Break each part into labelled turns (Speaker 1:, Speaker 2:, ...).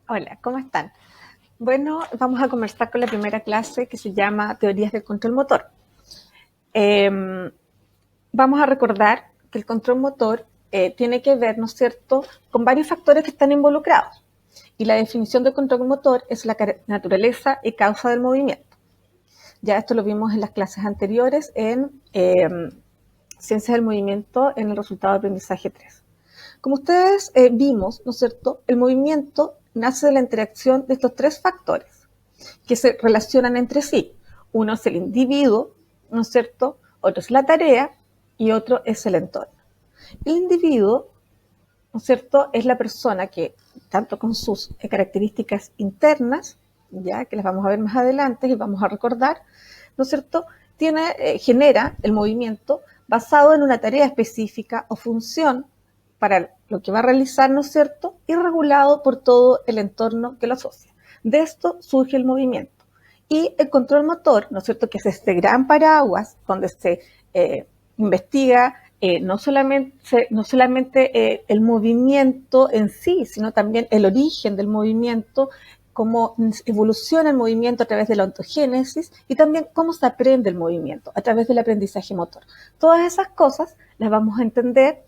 Speaker 1: Hola, ¿cómo están? Bueno, vamos a comenzar con la primera clase que se llama Teorías del control motor. Eh, Vamos a recordar que el control motor tiene que ver, ¿no es cierto?, con varios factores que están involucrados. Y la definición del control motor es la naturaleza y causa del movimiento. Ya esto lo vimos en las clases anteriores en Ciencias del Movimiento en el resultado de aprendizaje 3. Como ustedes vimos, ¿no es cierto?, el movimiento nace de la interacción de estos tres factores que se relacionan entre sí. Uno es el individuo, ¿no es cierto? Otro es la tarea y otro es el entorno. El individuo, ¿no es cierto?, es la persona que, tanto con sus características internas, ya que las vamos a ver más adelante y vamos a recordar, ¿no es cierto?, genera el movimiento basado en una tarea específica o función para lo que va a realizar, ¿no es cierto?, y regulado por todo el entorno que lo asocia. De esto surge el movimiento. Y el control motor, ¿no es cierto?, que es este gran paraguas donde se investiga no solamente el movimiento en sí, sino también el origen del movimiento, cómo evoluciona el movimiento a través de la ontogénesis y también cómo se aprende el movimiento a través del aprendizaje motor. Todas esas cosas las vamos a entender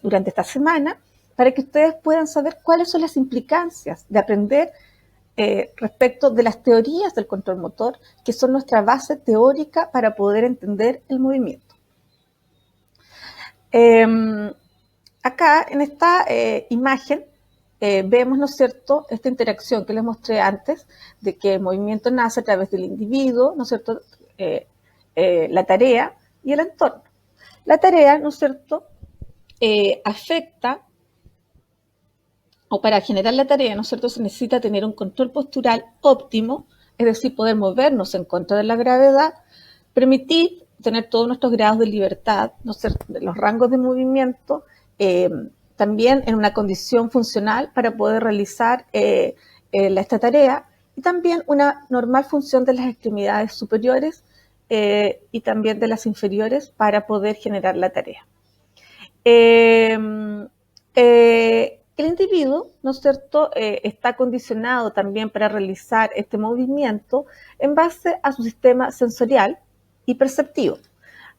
Speaker 1: durante esta semana para que ustedes puedan saber cuáles son las implicancias de aprender respecto de las teorías del control motor, que son nuestra base teórica para poder entender el movimiento. Acá en esta imagen vemos, ¿no es cierto?, esta interacción que les mostré antes, de que el movimiento nace a través del individuo, ¿no es cierto?, la tarea y el entorno. La tarea, ¿no es cierto?, afecta, o para generar la tarea, ¿no es cierto?, se necesita tener un control postural óptimo, es decir, poder movernos en contra de la gravedad, permitir tener todos nuestros grados de libertad, ¿no es cierto?, de los rangos de movimiento, también en una condición funcional para poder realizar esta tarea, y también una normal función de las extremidades superiores y también de las inferiores para poder generar la tarea. El individuo, ¿no es cierto?, está condicionado también para realizar este movimiento en base a su sistema sensorial y perceptivo.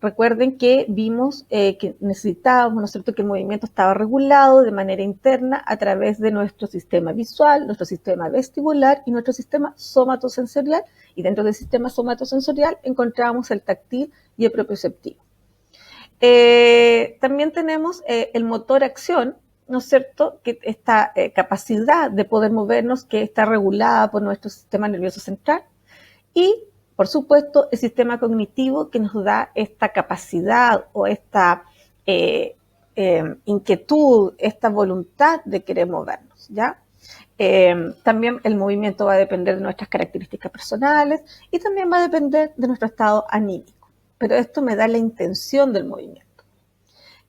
Speaker 1: Recuerden que vimos que necesitábamos, ¿no es cierto?, que el movimiento estaba regulado de manera interna a través de nuestro sistema visual, nuestro sistema vestibular y nuestro sistema somatosensorial, y dentro del sistema somatosensorial encontramos el táctil y el propioceptivo. También tenemos el motor acción, ¿no es cierto?, que esta capacidad de poder movernos que está regulada por nuestro sistema nervioso central, y por supuesto el sistema cognitivo que nos da esta capacidad o esta inquietud, esta voluntad de querer movernos, ¿ya? También el movimiento va a depender de nuestras características personales y también va a depender de nuestro estado anímico, pero esto me da la intención del movimiento.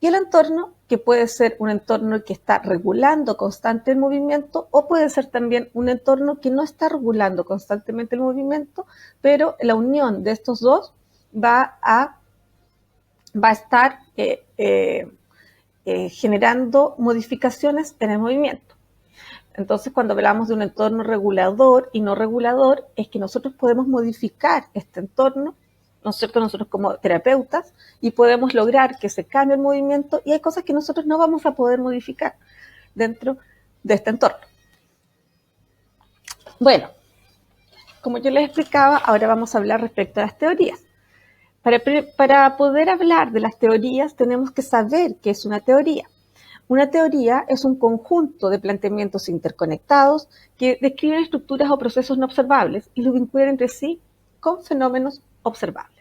Speaker 1: Y el entorno, que puede ser un entorno que está regulando constante el movimiento, o puede ser también un entorno que no está regulando constantemente el movimiento, pero la unión de estos dos va a estar generando modificaciones en el movimiento. Entonces, cuando hablamos de un entorno regulador y no regulador, es que nosotros podemos modificar este entorno, ¿no es cierto?, nosotros como terapeutas, y podemos lograr que se cambie el movimiento, y hay cosas que nosotros no vamos a poder modificar dentro de este entorno. Bueno, como yo les explicaba, ahora vamos a hablar respecto a las teorías. Para poder hablar de las teorías tenemos que saber qué es una teoría. Una teoría es un conjunto de planteamientos interconectados que describen estructuras o procesos no observables y los vinculan entre sí con fenómenos observables.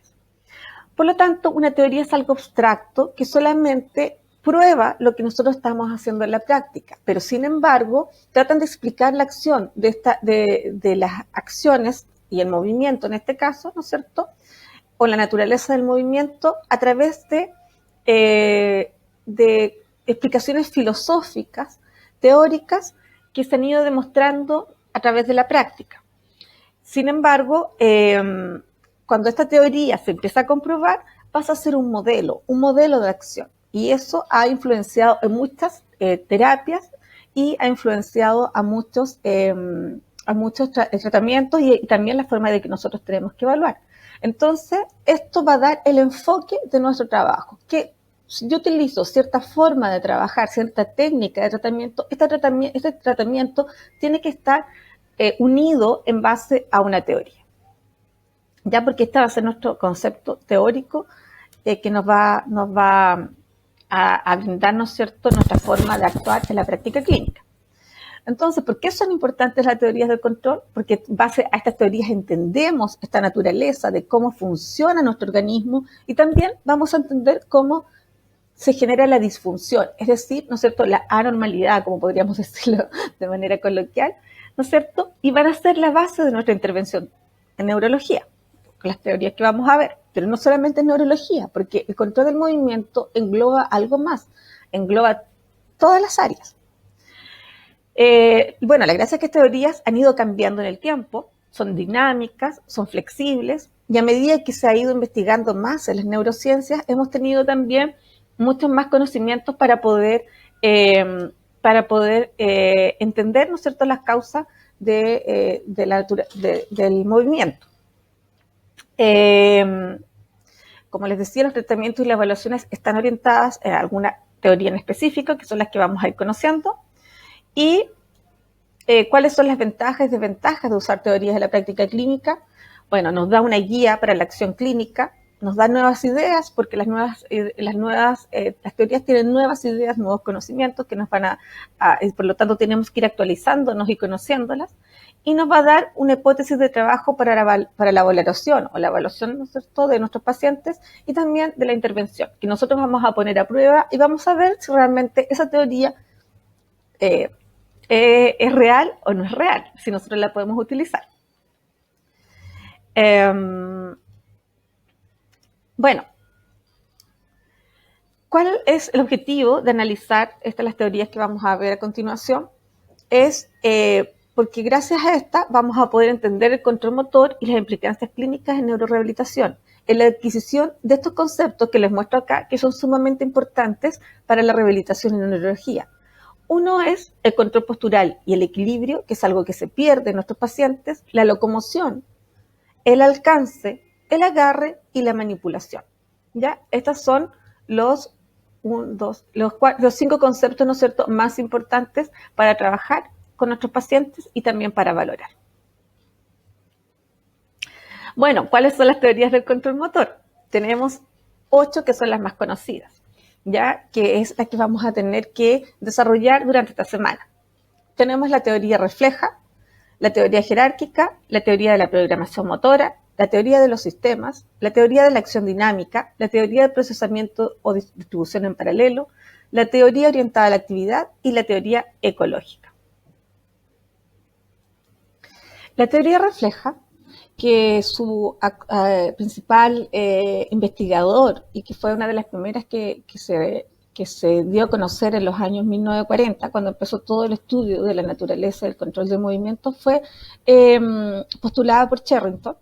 Speaker 1: Por lo tanto, una teoría es algo abstracto que solamente prueba lo que nosotros estamos haciendo en la práctica, pero sin embargo tratan de explicar la acción de las acciones y el movimiento en este caso, ¿no es cierto?, o la naturaleza del movimiento a través de explicaciones filosóficas, teóricas, que se han ido demostrando a través de la práctica. Sin embargo, cuando esta teoría se empieza a comprobar, pasa a ser un modelo de acción. Y eso ha influenciado en muchas terapias y ha influenciado a muchos tratamientos y también la forma de que nosotros tenemos que evaluar. Entonces, esto va a dar el enfoque de nuestro trabajo, que si yo utilizo cierta forma de trabajar, cierta técnica de tratamiento, este tratamiento tiene que estar unido en base a una teoría. Ya, porque este va a ser nuestro concepto teórico que nos va a brindarnos, ¿cierto?, nuestra forma de actuar en la práctica clínica. Entonces, ¿por qué son importantes las teorías del control? Porque en base a estas teorías entendemos esta naturaleza de cómo funciona nuestro organismo y también vamos a entender cómo se genera la disfunción, es decir, ¿no es cierto?, la anormalidad, como podríamos decirlo de manera coloquial, ¿no es cierto?, y van a ser la base de nuestra intervención en neurología, las teorías que vamos a ver, pero no solamente en neurología, porque el control del movimiento engloba algo más, engloba todas las áreas. Bueno, la gracia es que estas teorías han ido cambiando en el tiempo, son dinámicas, son flexibles, y a medida que se ha ido investigando más en las neurociencias, hemos tenido también muchos más conocimientos para poder entender, ¿no es cierto?, las causas del movimiento. Como les decía, los tratamientos y las evaluaciones están orientadas en alguna teoría en específico, que son las que vamos a ir conociendo. Y ¿cuáles son las ventajas y desventajas de usar teorías de la práctica clínica? Bueno, nos da una guía para la acción clínica, nos da nuevas ideas, porque las teorías tienen nuevas ideas, nuevos conocimientos que nos van por lo tanto tenemos que ir actualizándonos y conociéndolas, y nos va a dar una hipótesis de trabajo para la valoración o la evaluación, ¿no es cierto?, de nuestros pacientes y también de la intervención, que nosotros vamos a poner a prueba y vamos a ver si realmente esa teoría es real o no es real, si nosotros la podemos utilizar. Bueno, ¿cuál es el objetivo de analizar las teorías que vamos a ver a continuación? Es porque gracias a esta vamos a poder entender el control motor y las implicancias clínicas en neurorehabilitación, en la adquisición de estos conceptos que les muestro acá, que son sumamente importantes para la rehabilitación en neurología. Uno es el control postural y el equilibrio, que es algo que se pierde en nuestros pacientes, la locomoción, el alcance, el agarre y la manipulación. ¿Ya? Estos son los 5 conceptos, ¿no es cierto?, más importantes para trabajar con nuestros pacientes y también para valorar. Bueno, ¿cuáles son las teorías del control motor? Tenemos 8 que son las más conocidas, ¿ya?, que es la que vamos a tener que desarrollar durante esta semana. Tenemos la teoría refleja, la teoría jerárquica, la teoría de la programación motora, la teoría de los sistemas, la teoría de la acción dinámica, la teoría del procesamiento o distribución en paralelo, la teoría orientada a la actividad y la teoría ecológica. La teoría refleja que su principal investigador y que fue una de las primeras que se dio a conocer en los años 1940, cuando empezó todo el estudio de la naturaleza del control del movimiento, fue postulada por Sherrington,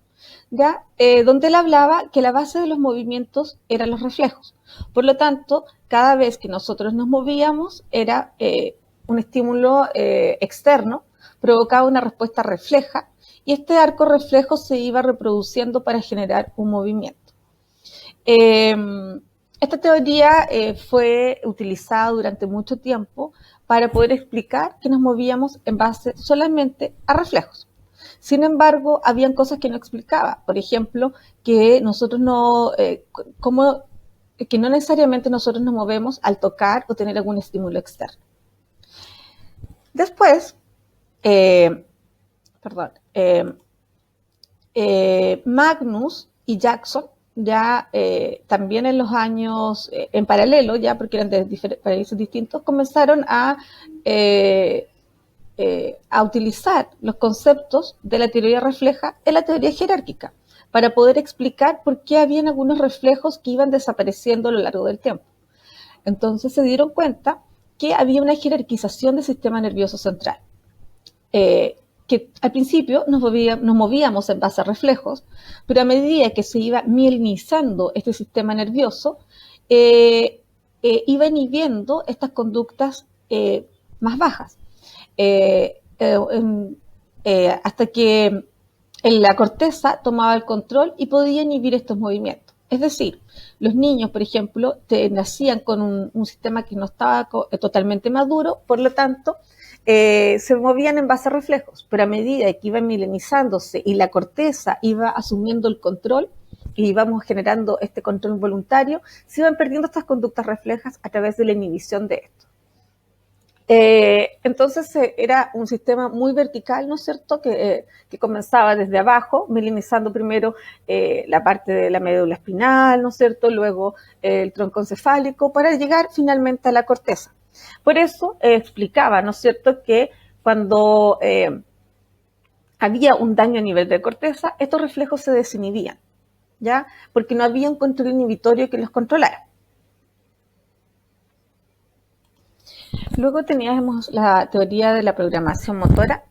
Speaker 1: ¿ya? Donde él hablaba que la base de los movimientos eran los reflejos. Por lo tanto, cada vez que nosotros nos movíamos era un estímulo externo, provocaba una respuesta refleja, y este arco reflejo se iba reproduciendo para generar un movimiento. Esta teoría fue utilizada durante mucho tiempo para poder explicar que nos movíamos en base solamente a reflejos. Sin embargo, habían cosas que no explicaba. Por ejemplo, que nosotros que no necesariamente nosotros nos movemos al tocar o tener algún estímulo externo. Después, Magnus y Jackson, ya también en los años, en paralelo, ya porque eran de países distintos, comenzaron a utilizar los conceptos de la teoría refleja en la teoría jerárquica para poder explicar por qué habían algunos reflejos que iban desapareciendo a lo largo del tiempo. Entonces se dieron cuenta que había una jerarquización del sistema nervioso central, que al principio nos movíamos en base a reflejos, pero a medida que se iba mielinizando este sistema nervioso, iba inhibiendo estas conductas más bajas. hasta que la corteza tomaba el control y podía inhibir estos movimientos. Es decir, los niños, por ejemplo, nacían con un sistema que no estaba totalmente maduro, por lo tanto, se movían en base a reflejos, pero a medida que iban milenizándose y la corteza iba asumiendo el control y íbamos generando este control voluntario, se iban perdiendo estas conductas reflejas a través de la inhibición de esto. Entonces era un sistema muy vertical, ¿no es cierto?, que comenzaba desde abajo, milenizando primero la parte de la médula espinal, ¿no es cierto?, luego el tronco encefálico, para llegar finalmente a la corteza. Por eso explicaba, ¿no es cierto?, que cuando había un daño a nivel de corteza, estos reflejos se desinhibían, ¿ya?, porque no había un control inhibitorio que los controlara. Luego teníamos la teoría de la programación motora,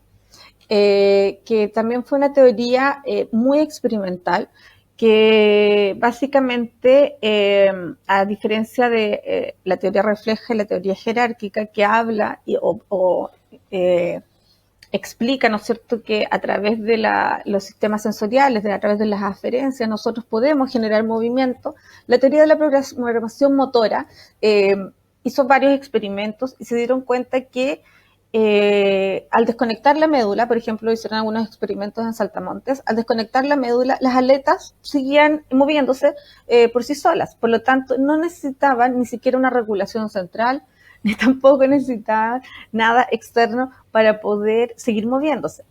Speaker 1: que también fue una teoría muy experimental, que básicamente, a diferencia de la teoría refleja y la teoría jerárquica, que habla explica, ¿no es cierto?, que a través de los sistemas sensoriales, a través de las aferencias, nosotros podemos generar movimiento. La teoría de la programación motora hizo varios experimentos y se dieron cuenta que al desconectar la médula, por ejemplo, hicieron algunos experimentos en saltamontes, al desconectar la médula, las aletas seguían moviéndose por sí solas. Por lo tanto, no necesitaban ni siquiera una regulación central, ni tampoco necesitaban nada externo para poder seguir moviéndose.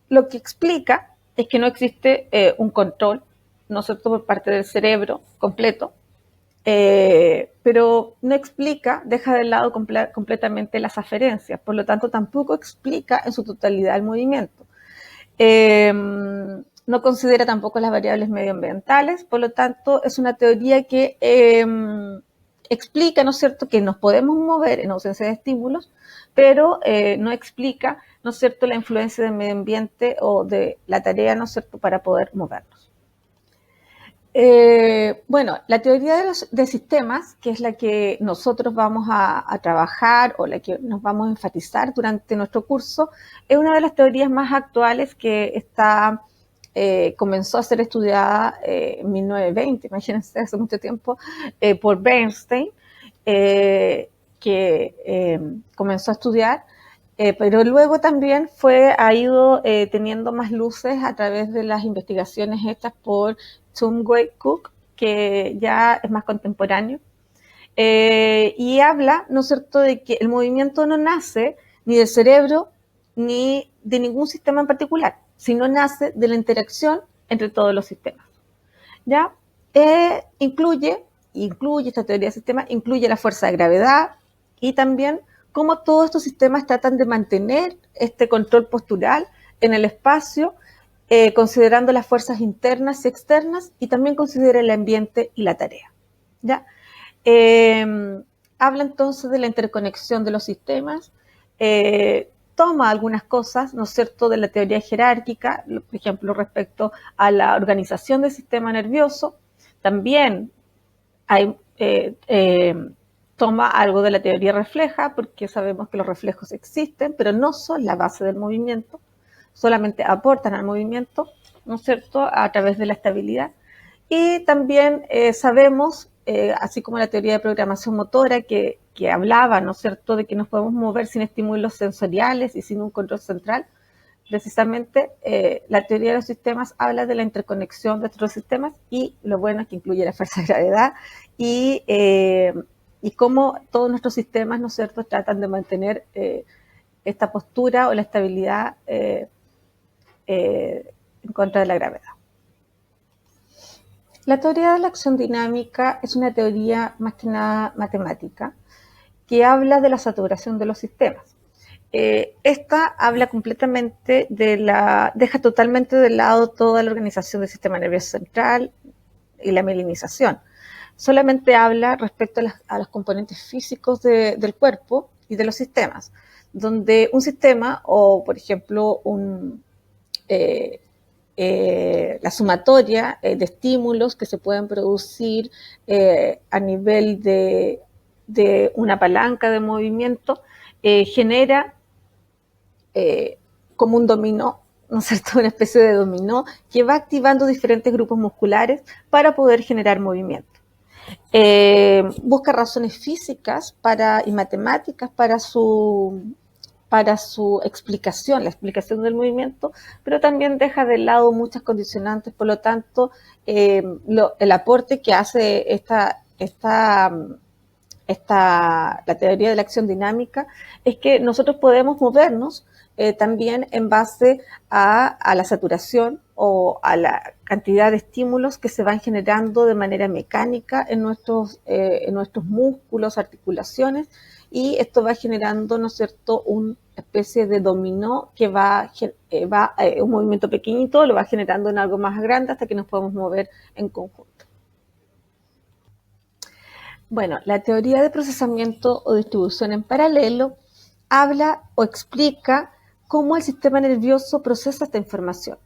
Speaker 1: Lo que explica es que no existe un control, ¿no es cierto?, por parte del cerebro completo, pero no explica, deja de lado completamente las aferencias, por lo tanto tampoco explica en su totalidad el movimiento. No considera tampoco las variables medioambientales, por lo tanto es una teoría que explica, ¿no es cierto?, que nos podemos mover en ausencia de estímulos, pero no explica, ¿no es cierto?, la influencia del medio ambiente o de la tarea, ¿no es cierto?, para poder movernos. Bueno, la teoría de sistemas, que es la que nosotros vamos a trabajar o la que nos vamos a enfatizar durante nuestro curso, es una de las teorías más actuales que comenzó a ser estudiada en 1920, imagínense, hace mucho tiempo, por Bernstein, que comenzó a estudiar, pero luego también ha ido teniendo más luces a través de las investigaciones hechas por Tung-Wei Cook, que ya es más contemporáneo, y habla, ¿no es cierto?, de que el movimiento no nace ni del cerebro ni de ningún sistema en particular, sino nace de la interacción entre todos los sistemas. ¿Ya? Incluye esta teoría de sistemas, incluye la fuerza de gravedad y también cómo todos estos sistemas tratan de mantener este control postural en el espacio, considerando las fuerzas internas y externas, y también considera el ambiente y la tarea. ¿Ya? Habla entonces de la interconexión de los sistemas, toma algunas cosas, ¿no es cierto?, de la teoría jerárquica, por ejemplo, respecto a la organización del sistema nervioso. También toma algo de la teoría refleja, porque sabemos que los reflejos existen, pero no son la base del movimiento, solamente aportan al movimiento, ¿no es cierto?, a través de la estabilidad. Y también sabemos, así como la teoría de programación motora, que hablaba, ¿no es cierto?, de que nos podemos mover sin estímulos sensoriales y sin un control central. Precisamente la teoría de los sistemas habla de la interconexión de estos sistemas, y lo bueno es que incluye la fuerza de gravedad y cómo todos nuestros sistemas, ¿no es cierto?, tratan de mantener esta postura o la estabilidad en contra de la gravedad. La teoría de la acción dinámica es una teoría más que nada matemática que habla de la saturación de los sistemas. Esta habla completamente deja totalmente de lado toda la organización del sistema nervioso central y la mielinización. Solamente habla respecto a los componentes físicos del cuerpo y de los sistemas, donde un sistema, o por ejemplo la sumatoria de estímulos que se pueden producir a nivel de de una palanca de movimiento genera como un dominó, ¿no es cierto? Una especie de dominó que va activando diferentes grupos musculares para poder generar movimiento. Busca razones físicas y matemáticas para su explicación, la explicación del movimiento, pero también deja de lado muchas condicionantes, por lo tanto, el aporte que hace la teoría de la acción dinámica es que nosotros podemos movernos también en base a la saturación o a la cantidad de estímulos que se van generando de manera mecánica en nuestros músculos, articulaciones, y esto va generando, ¿no es cierto?, una especie de dominó que un movimiento pequeñito lo va generando en algo más grande hasta que nos podemos mover en conjunto. Bueno, la teoría de procesamiento o distribución en paralelo habla o explica cómo el sistema nervioso procesa esta información.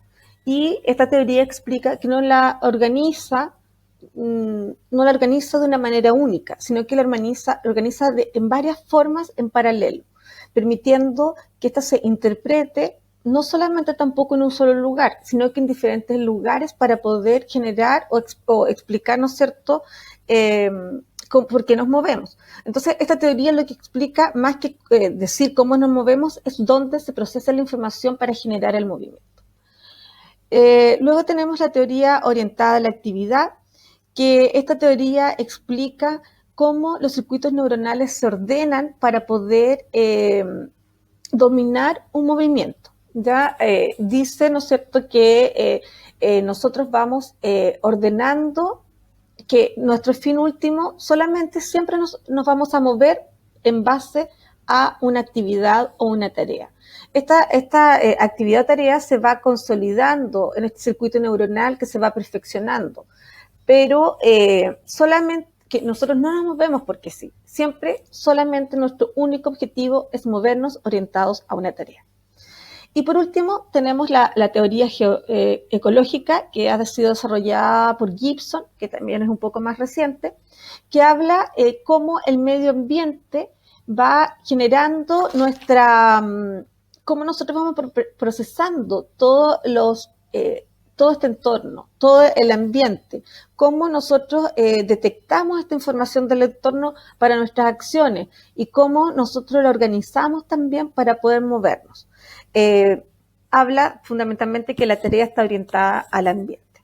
Speaker 1: Y esta teoría explica que no la organiza de una manera única, sino que la organiza en varias formas en paralelo, permitiendo que esta se interprete no solamente tampoco en un solo lugar, sino que en diferentes lugares para poder generar o explicar, ¿no es cierto?, por qué nos movemos. Entonces, esta teoría lo que explica, más que decir cómo nos movemos, es dónde se procesa la información para generar el movimiento. Luego tenemos la teoría orientada a la actividad, que esta teoría explica cómo los circuitos neuronales se ordenan para poder dominar un movimiento. Ya dice, ¿no es cierto?, que nosotros vamos ordenando que nuestro fin último solamente siempre nos vamos a mover en base a una actividad o una tarea. Esta actividad-tarea se va consolidando en este circuito neuronal que se va perfeccionando, pero solamente que nosotros no nos movemos porque sí, siempre solamente nuestro único objetivo es movernos orientados a una tarea. Y por último, tenemos la teoría ecológica que ha sido desarrollada por Gibson, que también es un poco más reciente, que habla cómo el medio ambiente va generando cómo nosotros vamos procesando todo este entorno, todo el ambiente, cómo nosotros detectamos esta información del entorno para nuestras acciones y cómo nosotros la organizamos también para poder movernos. Habla fundamentalmente que la tarea está orientada al ambiente.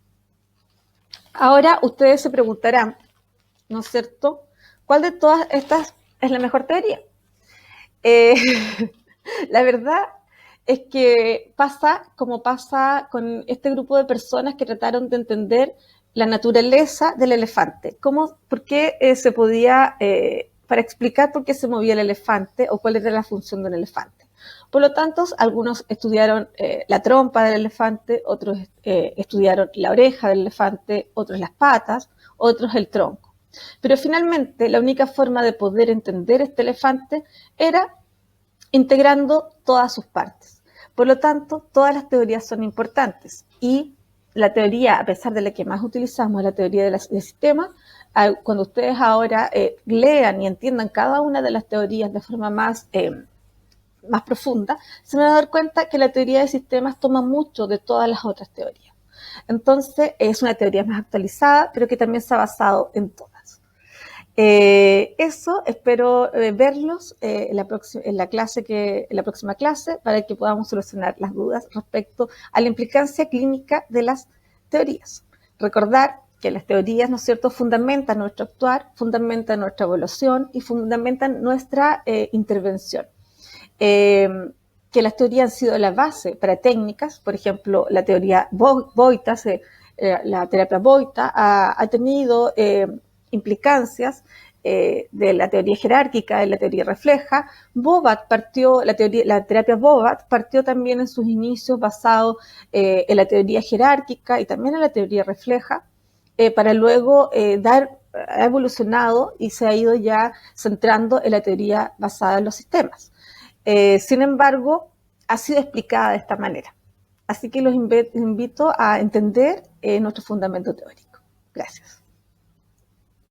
Speaker 1: Ahora ustedes se preguntarán, ¿no es cierto?, ¿cuál de todas estas es la mejor teoría? La verdad es que pasa como pasa con este grupo de personas que trataron de entender la naturaleza del elefante. ¿Por qué se podía, para explicar por qué se movía el elefante o cuál era la función de un elefante? Por lo tanto, algunos estudiaron la trompa del elefante, otros estudiaron la oreja del elefante, otros las patas, otros el tronco. Pero finalmente, la única forma de poder entender este elefante era integrando todas sus partes. Por lo tanto, todas las teorías son importantes y la teoría, a pesar de la que más utilizamos, la teoría del sistema, cuando ustedes ahora lean y entiendan cada una de las teorías de forma más profunda, se van a dar cuenta que la teoría de sistemas toma mucho de todas las otras teorías. Entonces, es una teoría más actualizada, pero que también se ha basado en todas. Eso, espero verlos en la próxima clase para que podamos solucionar las dudas respecto a la implicancia clínica de las teorías. Recordar que las teorías, ¿no es cierto?, fundamentan nuestro actuar, fundamentan nuestra evaluación y fundamentan nuestra intervención. Que las teorías han sido la base para técnicas, por ejemplo, la teoría Boita, la terapia Boita ha tenido implicancias de la teoría jerárquica, de la teoría refleja. La terapia Bobat partió también en sus inicios basado en la teoría jerárquica y también en la teoría refleja, para luego ha evolucionado y se ha ido ya centrando en la teoría basada en los sistemas. Sin embargo, ha sido explicada de esta manera. Así que los invito a entender nuestro fundamento teórico. Gracias.